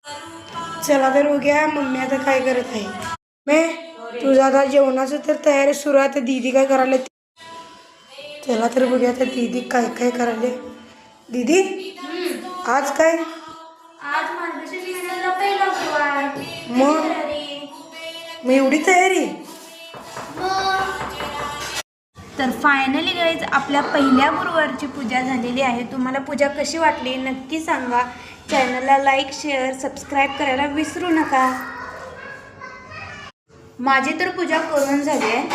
चला तर बघूया मम्मी आता काय करत आहे. मी तुझं आता जेवणाचं तर तयारी सुरू आहे. तर दीदी काय करायला. चला तर बघूया आता दीदी काय काय करायला. दीदी आज काय. आज मार्गशीर्ष पहिला गुरुवार. मग एवढी तयारी. तर फायनली गाईज आपल्या पहिल्या गुरुवारची पूजा झालेली आहे. तुम्हाला पूजा कशी वाटली नक्की सांगा. चॅनलला लाईक शेअर सबस्क्राईब करायला विसरू नका. माझी तर पूजा करून झाली आहे.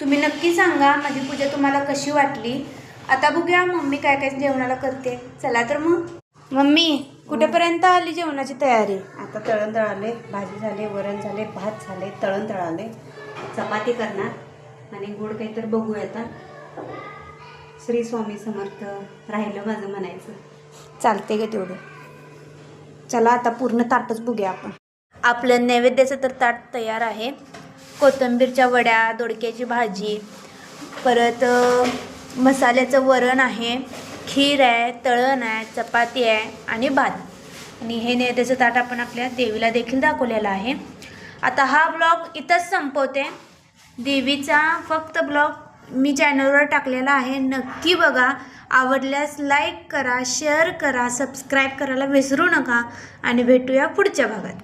तुम्ही नक्की सांगा माझी पूजा तुम्हाला कशी वाटली. आता बघूया मम्मी काय काय जेवणाला करते. चला तर मग मम्मी कुठेपर्यंत आली जेवणाची तयारी. आता तळण तळाले, भाजी झाले, वरण झाले, भात झाले, तळण तळाले, चपाती करणार आणि गोड काहीतरी बघूया आता. श्री स्वामी समर्थ. राहिलं माझं म्हणायचं. चालते ग तेवढं. चला आता पूर्ण ताटच बघूया आपण. आपलं नैवेद्याचं तर ताट तयार आहे. कोथिंबीरच्या वड्या, दोडक्याची भाजी, परत मसाल्याचं वरण आहे, खीर आहे, तळण आहे, चपाती आहे आणि भात. आणि हे नैवेद्याचं ताट आपण आपल्या देवीला देखील दाखवलेलं आहे. आता हा ब्लॉग इथंच संपवते. देवीचा फक्त ब्लॉग मी चॅनलवर टाकलेला आहे. नक्की बघा. आवडल्यास लाईक करा, शेअर करा, सबस्क्राईब करायला विसरू नका आणि भेटूया पुढच्या भागात.